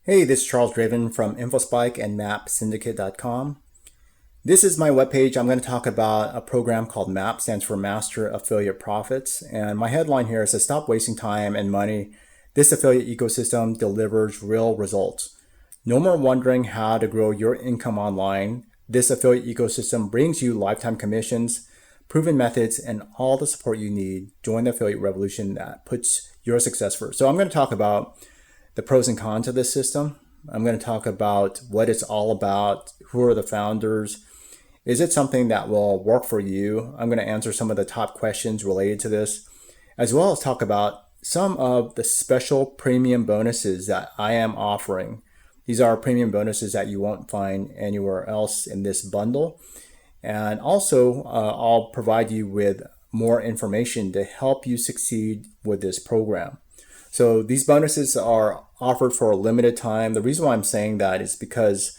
Hey, this is Charles Draven from InfoSpike and MapSyndicate.com. This is my webpage. I'm going to talk about a program called MAP, stands for Master Affiliate Profits. And my headline here is to stop wasting time and money. This affiliate ecosystem delivers real results. No more wondering how to grow your income online. This affiliate ecosystem brings you lifetime commissions, proven methods, and all the support you need. Join the affiliate revolution that puts your success first. So I'm going to talk about the pros and cons of this system. I'm going to talk about what it's all about, who are the founders, is it something that will work for you? I'm going to answer some of the top questions related to this, as well as talk about some of the special premium bonuses that I am offering. These are premium bonuses that you won't find anywhere else in this bundle. And also, I'll provide you with more information to help you succeed with this program. So these bonuses are offered for a limited time. The reason why I'm saying that is because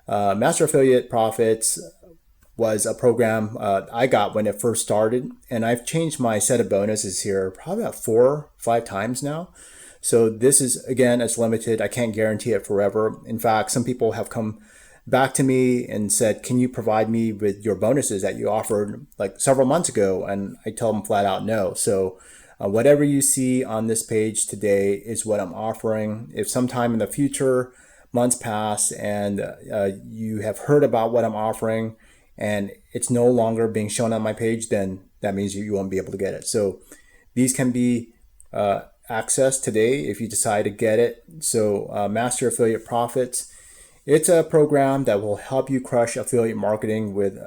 Master Affiliate Profits was a program I got when it first started, and I've changed my set of bonuses here probably about 4 or 5 times now. So this is, again, it's limited. I can't guarantee it forever. In fact, some people have come back to me and said, can you provide me with your bonuses that you offered like several months ago? And I tell them flat out no. So whatever you see on this page today is what I'm offering. If sometime in the future, months pass and you have heard about what I'm offering and it's no longer being shown on my page, then that means you won't be able to get it. So these can be accessed today if you decide to get it. So Master Affiliate Profits, it's a program that will help you crush affiliate marketing with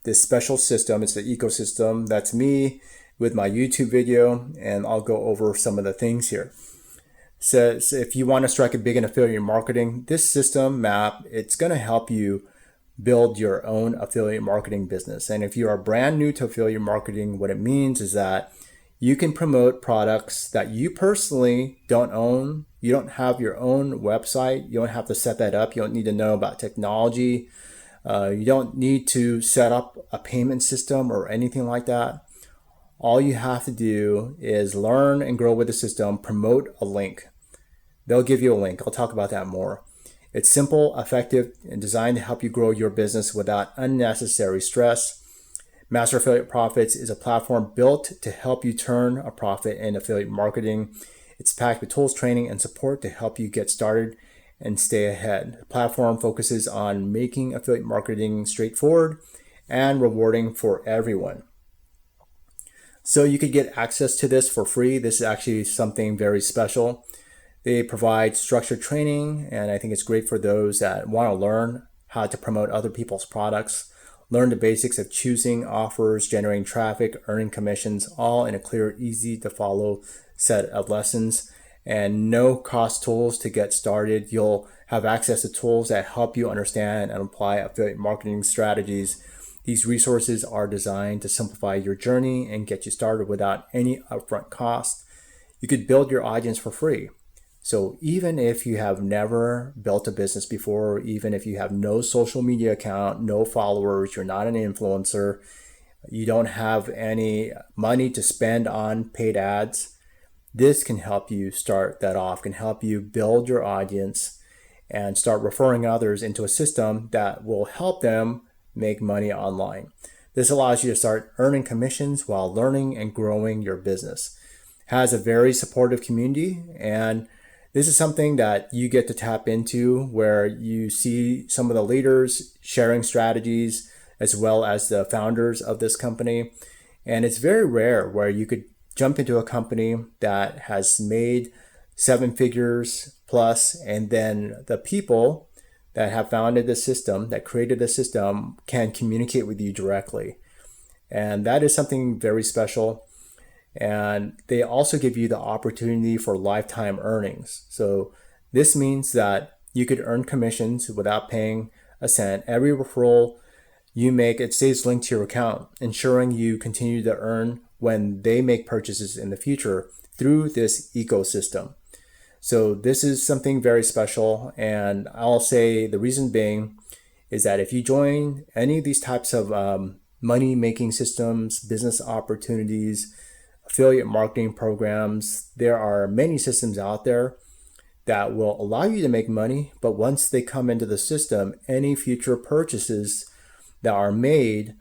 this special system. It's the ecosystem. That's me with my YouTube video, and I'll go over some of the things here. So if you want to strike it big in affiliate marketing, this system MAP, it's going to help you build your own affiliate marketing business. And if you are brand new to affiliate marketing, what it means is that you can promote products that you personally don't own. You don't have your own website. You don't have to set that up. You don't need to know about technology. You don't need to set up a payment system or anything like that. All you have to do is learn and grow with the system, promote a link. They'll give you a link. I'll talk about that more. It's simple, effective, and designed to help you grow your business without unnecessary stress. Master Affiliate Profits is a platform built to help you turn a profit in affiliate marketing. It's packed with tools, training, and support to help you get started and stay ahead. The platform focuses on making affiliate marketing straightforward and rewarding for everyone. So you could get access to this for free. This is actually something very special. They provide structured training, and I think it's great for those that want to learn how to promote other people's products, learn the basics of choosing offers, generating traffic, earning commissions, all in a clear, easy to follow set of lessons, and no cost tools to get started. You'll have access to tools that help you understand and apply affiliate marketing strategies. These resources are designed to simplify your journey and get you started without any upfront cost. You could build your audience for free. So even if you have never built a business before, even if you have no social media account, no followers, you're not an influencer, you don't have any money to spend on paid ads, this can help you start that off, can help you build your audience and start referring others into a system that will help them make money online. This allows you to start earning commissions while learning and growing your business. It has a very supportive community, and this is something that you get to tap into where you see some of the leaders sharing strategies as well as the founders of this company. And it's very rare where you could jump into a company that has made 7 figures plus, and then the people that have founded the system, that created the system, can communicate with you directly. And that is something very special. And they also give you the opportunity for lifetime earnings. So this means that you could earn commissions without paying a cent. Every referral you make, it stays linked to your account, ensuring you continue to earn when they make purchases in the future through this ecosystem. So this is something very special, and I'll say the reason being is that if you join any of these types of money-making systems, business opportunities, affiliate marketing programs, there are many systems out there that will allow you to make money, but once they come into the system, any future purchases that are made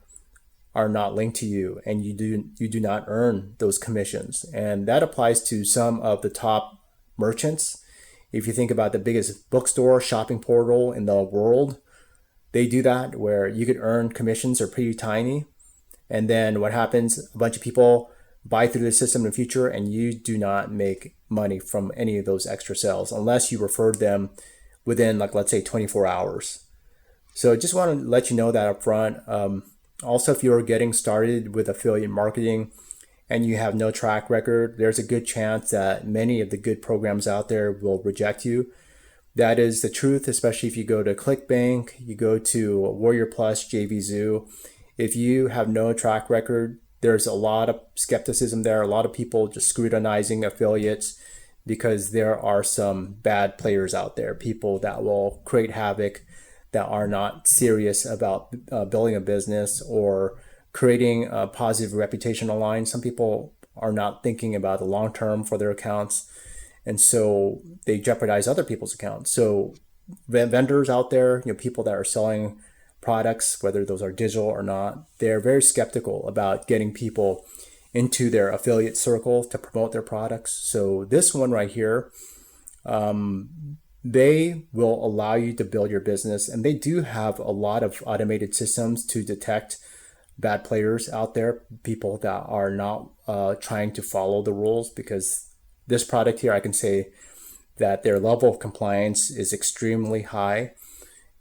are not linked to you, and you do not earn those commissions. And that applies to some of the top merchants. If you think about the biggest bookstore shopping portal in the world, they do that, where you could earn commissions are pretty tiny. And then what happens, a bunch of people buy through the system in the future, and you do not make money from any of those extra sales unless you referred them within, like, let's say 24 hours. So I just want to let you know that up front. Also, if you're getting started with affiliate marketing and you have no track record, there's a good chance that many of the good programs out there will reject you. That is the truth, especially if you go to ClickBank, you go to Warrior Plus, JVZoo. If you have no track record, there's a lot of skepticism there, a lot of people just scrutinizing affiliates because there are some bad players out there, people that will create havoc, that are not serious about building a business or creating a positive reputation online. Some people are not thinking about the long term for their accounts, and so they jeopardize other people's accounts. So vendors out there, people that are selling products, whether those are digital or not, they're very skeptical about getting people into their affiliate circle to promote their products. So this one right here, they will allow you to build your business, and they do have a lot of automated systems to detect bad players out there, people that are not trying to follow the rules, because this product here, I can say that their level of compliance is extremely high.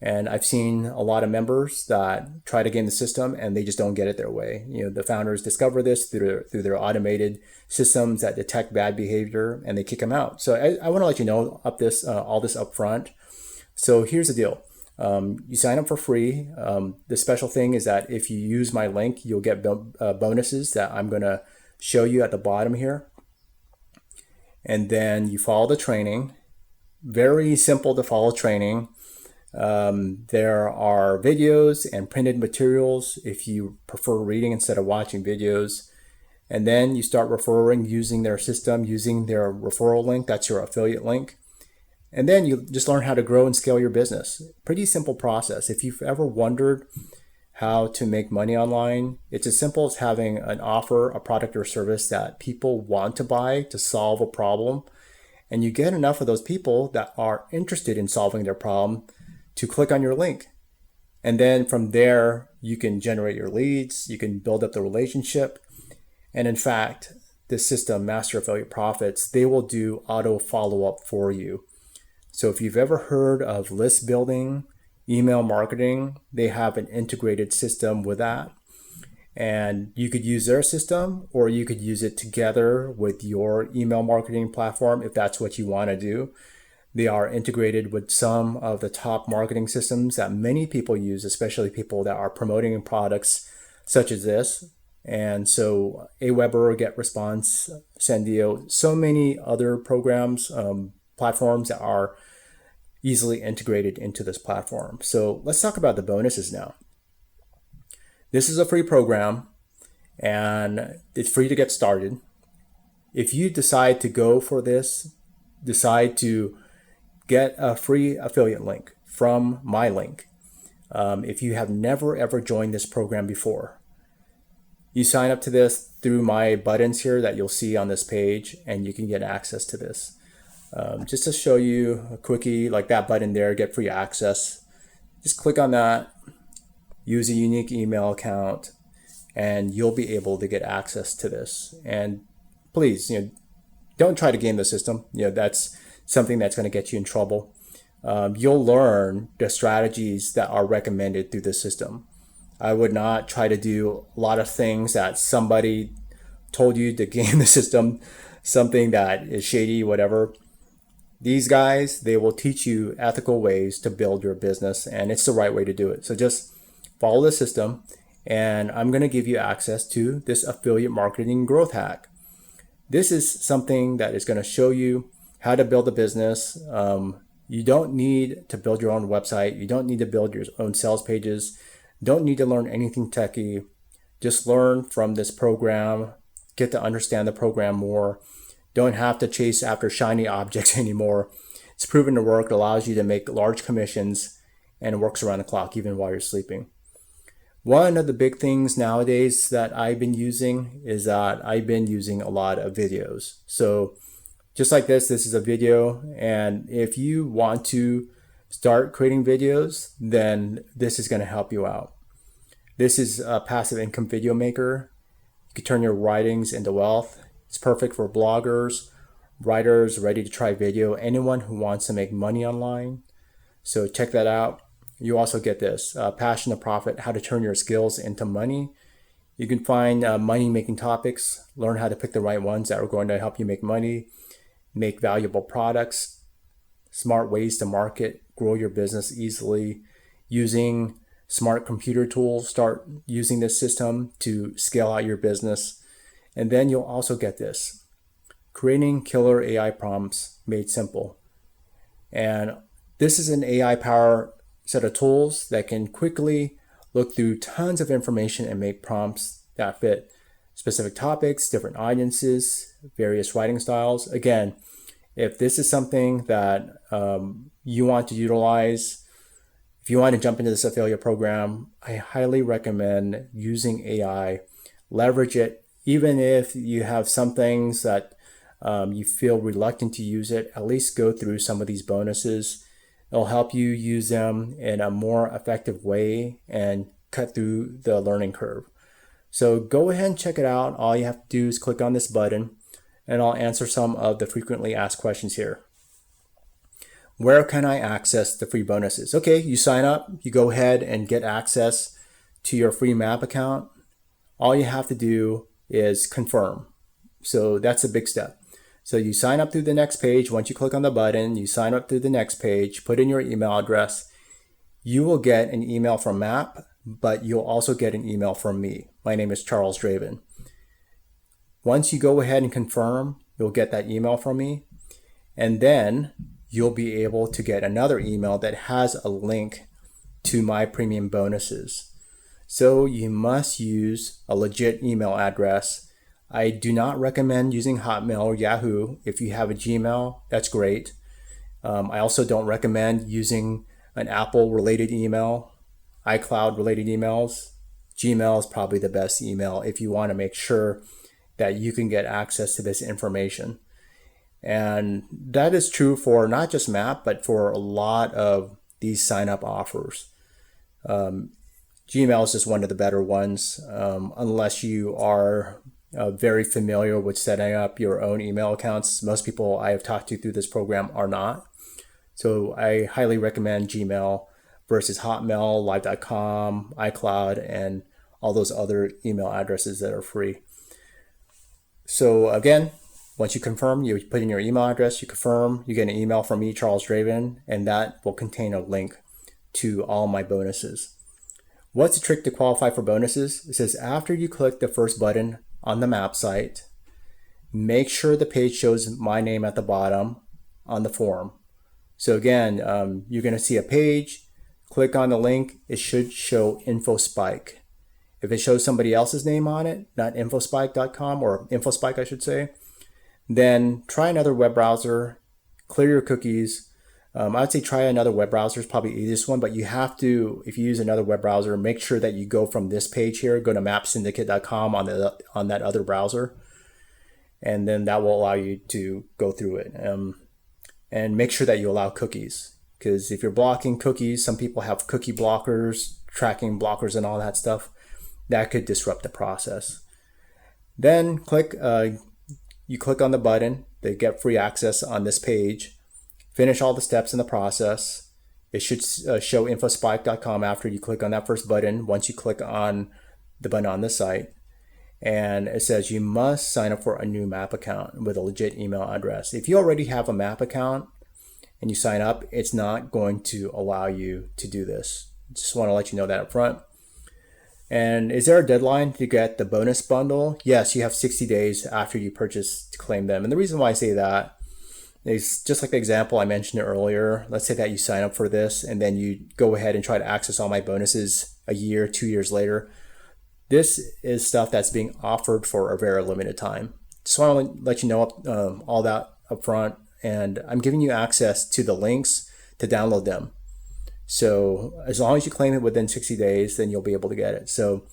And I've seen a lot of members that try to game the system and they just don't get it their way. The founders discover this through their automated systems that detect bad behavior, and they kick them out. So I want to let you know all this up front. So here's the deal. You sign up for free. The special thing is that if you use my link, you'll get bonuses that I'm going to show you at the bottom here. And then you follow the training. Very simple to follow training. There are videos and printed materials if you prefer reading instead of watching videos. And then you start referring using their system, using their referral link. That's your affiliate link. And then you just learn how to grow and scale your business. Pretty simple process. If you've ever wondered how to make money online, it's as simple as having an offer, a product or service that people want to buy to solve a problem. And you get enough of those people that are interested in solving their problem to click on your link. And then from there, you can generate your leads, you can build up the relationship. And in fact, this system, Master Affiliate Profits, they will do auto follow-up for you. So if you've ever heard of list building, email marketing, they have an integrated system with that. And you could use their system, or you could use it together with your email marketing platform if that's what you want to do. They are integrated with some of the top marketing systems that many people use, especially people that are promoting products such as this. And so Aweber, GetResponse, Sendio, so many other programs, platforms that are easily integrated into this platform. So let's talk about the bonuses now. This is a free program and it's free to get started. If you decide to go for this, decide to get a free affiliate link from my link. If you have never ever joined this program before, you sign up to this through my buttons here that you'll see on this page, and you can get access to this. Just to show you a quickie, like that button there, get free access. Just click on that, use a unique email account, and you'll be able to get access to this. And please, don't try to game the system. That's something that's going to get you in trouble. You'll learn the strategies that are recommended through the system. I would not try to do a lot of things that somebody told you to game the system, something that is shady, whatever. These guys, they will teach you ethical ways to build your business, and it's the right way to do it. So just follow the system, and I'm going to give you access to this affiliate marketing growth hack. This is something that is going to show you how to build a business. You don't need to build your own website. You don't need to build your own sales pages. Don't need to learn anything techy. Just learn from this program, get to understand the program more. Don't have to chase after shiny objects anymore. It's proven to work. It allows you to make large commissions, and it works around the clock even while you're sleeping. One of the big things nowadays that I've been using is that I've been using a lot of videos. So just like this is a video, and if you want to start creating videos, then this is going to help you out. This is a passive income video maker. You can turn your writings into wealth. It's perfect for bloggers, writers ready to try video, anyone who wants to make money online. So check that out. You also get this, Passion to Profit, how to turn your skills into money. You can find money-making topics, learn how to pick the right ones that are going to help you make money, make valuable products, smart ways to market, grow your business easily, using smart computer tools. Start using this system to scale out your business. And then you'll also get this, creating killer AI prompts made simple. And this is an AI-powered set of tools that can quickly look through tons of information and make prompts that fit specific topics, different audiences, various writing styles. Again, if this is something that you want to utilize, if you want to jump into this affiliate program, I highly recommend using AI. Leverage it. Even if you have some things that you feel reluctant to use it, at least go through some of these bonuses. It'll help you use them in a more effective way and cut through the learning curve. So go ahead and check it out. All you have to do is click on this button, and I'll answer some of the frequently asked questions here. Where can I access the free bonuses? Okay, you sign up, you go ahead and get access to your free map account. All you have to do is confirm. So that's a big step. So you sign up through the next page. Once you click on the button, you sign up through the next page, put in your email address. You will get an email from MAP, but you'll also get an email from me. My name is Charles Draven. Once you go ahead and confirm, you'll get that email from me. And then you'll be able to get another email that has a link to my premium bonuses. So you must use a legit email address. I do not recommend using Hotmail or Yahoo. If you have a Gmail, that's great. I also don't recommend using an Apple-related email, iCloud-related emails. Gmail is probably the best email if you want to make sure that you can get access to this information. And that is true for not just MAP, but for a lot of these sign-up offers. Gmail is just one of the better ones, unless you are very familiar with setting up your own email accounts. Most people I have talked to through this program are not. So I highly recommend Gmail versus Hotmail, Live.com, iCloud, and all those other email addresses that are free. So again, once you confirm, you put in your email address, you confirm, you get an email from me, Charles Draven, and that will contain a link to all my bonuses. What's the trick to qualify for bonuses? It says after you click the first button on the MAP site, make sure the page shows my name at the bottom on the form. So again, you're going to see a page, click on the link, it should show InfoSpike. If it shows somebody else's name on it, not infospike.com, or InfoSpike I should say, then try another web browser, clear your cookies. I would say try another web browser is probably the easiest one, but you have to, if you use another web browser, make sure that you go from this page here, go to mapsyndicate.com on that other browser, and then that will allow you to go through it. And make sure that you allow cookies, because if you're blocking cookies, some people have cookie blockers, tracking blockers, and all that stuff. That could disrupt the process. Then you click on the button to get free access on this page. Finish all the steps in the process. It should show infospike.com after you click on that first button, once you click on the button on the site. And it says you must sign up for a new MAP account with a legit email address. If you already have a MAP account and you sign up, it's not going to allow you to do this. Just want to let you know that up front. And is there a deadline to get the bonus bundle? Yes, you have 60 days after you purchase to claim them. And the reason why I say that is just like the example I mentioned earlier. Let's say that you sign up for this and then you go ahead and try to access all my bonuses a year, 2 years later. This is stuff that's being offered for a very limited time. Just want to let you know all that up front. and I'm giving you access to the links to download them. So as long as you claim it within 60 days, then you'll be able to get it. So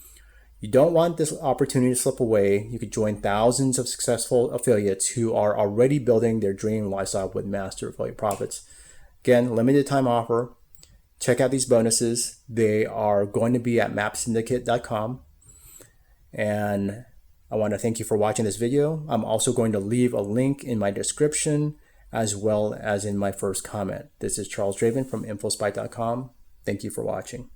you don't want this opportunity to slip away. You could join thousands of successful affiliates who are already building their dream lifestyle with Master Affiliate Profits. Again, limited time offer. Check out these bonuses. They are going to be at mapsyndicate.com. And I want to thank you for watching this video. I'm also going to leave a link in my description as well as in my first comment. This is Charles Draven from infospike.com. Thank you for watching.